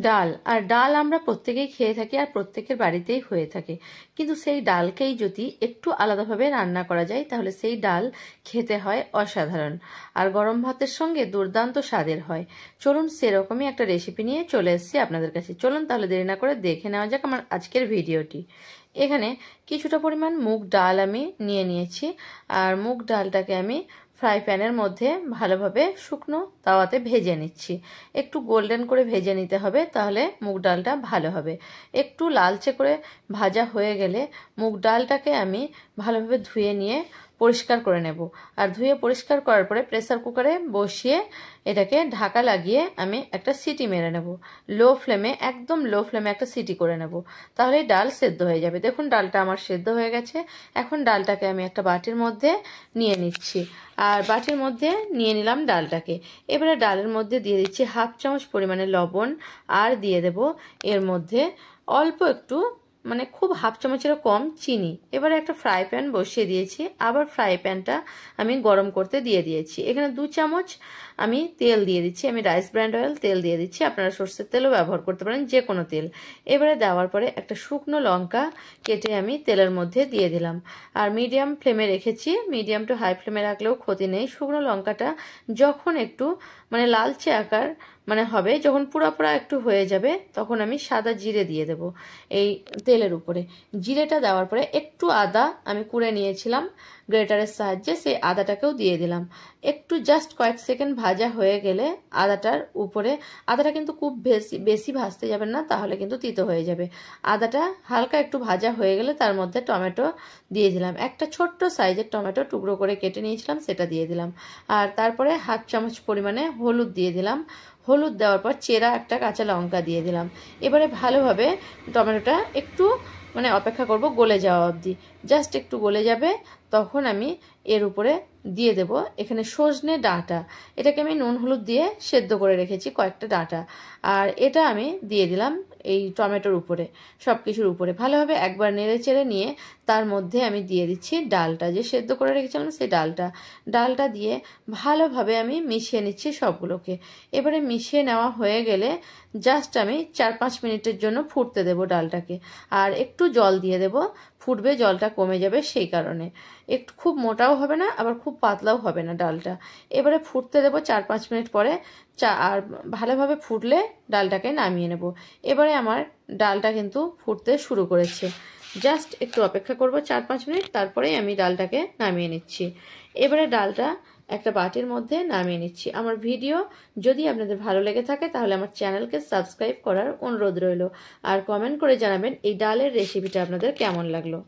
ডাল আর ডাল আমরা প্রত্যেকেই খেয়ে থাকি আর প্রত্যেকের বাড়িতেই হয়ে থাকে, কিন্তু সেই ডালকেই যদি একটু আলাদাভাবে রান্না করা যায় তাহলে সেই ডাল খেতে হয় অসাধারণ আর গরম ভাতের সঙ্গে দুর্দান্ত স্বাদের হয়। চলুন সেরকমই একটা রেসিপি নিয়ে চলে এসেছি আপনাদের কাছে। চলুন তাহলে দেরি না করে দেখে নেওয়া যাক আমার আজকের ভিডিওটি। এখানে কিছুটা পরিমাণ মুগ ডাল আমি নিয়ে নিয়েছি আর মুগ ডালটাকে আমি ফ্রাই প্যানের মধ্যে ভালোভাবে শুকনো তাওয়াতে ভেজে নিচ্ছি। একটু গোল্ডেন করে ভেজে নিতে হবে, তাহলে মুগ ডালটা ভালো হবে। একটু লালচে করে ভাজা হয়ে গেলে মুগ ডালটাকে আমি ভালোভাবে ধুয়ে নিয়ে পরিষ্কার করে নেব। আর ধুয়ে পরিষ্কার করার পরে প্রেসার কুকারে বসিয়ে এটাকে ঢাকা লাগিয়ে আমি একটা সিটি মেরে নেব। লো ফ্লেমে, একদম লো ফ্লেমে একটা সিটি করে নেব, তাহলে ডাল সেদ্ধ হয়ে যাবে। দেখুন ডালটা আমার সেদ্ধ হয়ে গেছে। এখন ডালটাকে আমি একটা বাটির মধ্যে নিয়ে নিচ্ছি আর বাটির মধ্যে নিয়ে নিলাম ডালটাকে। এবারে ডালের মধ্যে দিয়ে দিচ্ছি 1/2 চামচ পরিমাণে লবণ আর দিয়ে দেব এর মধ্যে অল্প একটু, মানে খুব 1/2 চামচেরও কম চিনি। এবারে একটা ফ্রাই প্যান বসিয়ে দিয়েছি, আবার ফ্রাই প্যানটা আমি গরম করতে দিয়ে দিয়েছি। এখানে 2 চামচ আমি তেল দিয়ে দিচ্ছি, আমি রাইস ব্র্যান্ড অয়েল তেল দিয়ে দিচ্ছি, আপনারা সরষের তেলও ব্যবহার করতে পারেন, যে কোনো তেল। এবারে দেওয়ার পরে একটা শুকনো লঙ্কা কেটে আমি তেলের মধ্যে দিয়ে দিলাম আর মিডিয়াম ফ্লেমে রেখেছি। মিডিয়াম টু হাই ফ্লেমে রাখলেও ক্ষতি নেই। শুকনো লঙ্কাটা যখন একটু মানে লালচে আকার হবে, যখন পুরা পুরা একটু হয়ে যাবে, তখন আমি সাদা জিরে দিয়ে দেব এই তেলের উপরে। জিরেটা দেওয়ার পরে একটু আদা আমি কুড়ে নিয়েছিলাম গ্রেটারের সাহায্যে, সেই আদাটাকেও দিয়ে দিলাম। একটু জাস্ট কয়েক সেকেন্ড ভাজা হয়ে গেলে আদাটার উপরে, আদাটা কিন্তু খুব বেশি ভাজতে যাবেন না, তাহলে কিন্তু তিতো হয়ে যাবে। আদাটা হালকা একটু ভাজা হয়ে গেলে তার মধ্যে টমেটো দিয়ে দিলাম। একটা ছোট্ট সাইজের টমেটো টুকরো করে কেটে নিয়েছিলাম, সেটা দিয়ে দিলাম। আর তারপরে 1/2 চামচ পরিমাণে হলুদ দিয়ে দিলাম। হলুদ দেওয়ার পর চেরা একটা কাঁচা লঙ্কা দিয়ে দিলাম। এবারে ভালোভাবে টমেটোটা একটু অপেক্ষা করব গলে যাওয়া অবধি। জাস্ট একটু গলে যাবে, তখন আমি এর উপরে দিয়ে দেব এখানে সজনে ডাঁটা। এটাকে আমি নুন হলুদ দিয়ে সেদ্ধ করে রেখেছি কয়েকটা ডাঁটা, আর এটা আমি দিয়ে দিলাম এই টমেটোর উপরে, সব কিছুর উপরে। ভালোভাবে একবার নেড়ে চেড়ে নিয়ে তার মধ্যে আমি দিয়ে দিচ্ছি ডালটা, যে সেদ্ধ করে রেখেছিলাম সেই ডালটা দিয়ে ভালোভাবে আমি মিশিয়ে নিচ্ছি সবগুলোকে। এবারে মিশিয়ে নেওয়া হয়ে গেলে জাস্ট আমি 4-5 মিনিটের জন্য ফুটতে দেব ডালটাকে, আর একটু জল দিয়ে দেব, ফুটবে, জলটা কমে যাবে সেই কারণে। একটু খুব মোটাও হবে না আবার খুব পাতলাও হবে না ডালটা। এবারে ফুটতে দেব 4-5 মিনিট পরে, আর ভালোভাবে ফুটলে ডালটাকে নামিয়ে নেব। এবারে আমার ডালটা কিন্তু ফুটতে শুরু করেছে, জাস্ট একটু অপেক্ষা করব 4-5 মিনিট, তারপরেই আমি ডালটাকে নামিয়ে নিচ্ছি। এবারে ডালটা একটা বাটির মধ্যে নামিয়ে নিচ্ছি। আমার ভিডিও যদি আপনাদের ভালো লেগে থাকে তাহলে আমার চ্যানেলকে সাবস্ক্রাইব করার অনুরোধ রইল, আর কমেন্ট করে জানাবেন এই ডালের রেসিপিটা আপনাদের কেমন লাগলো।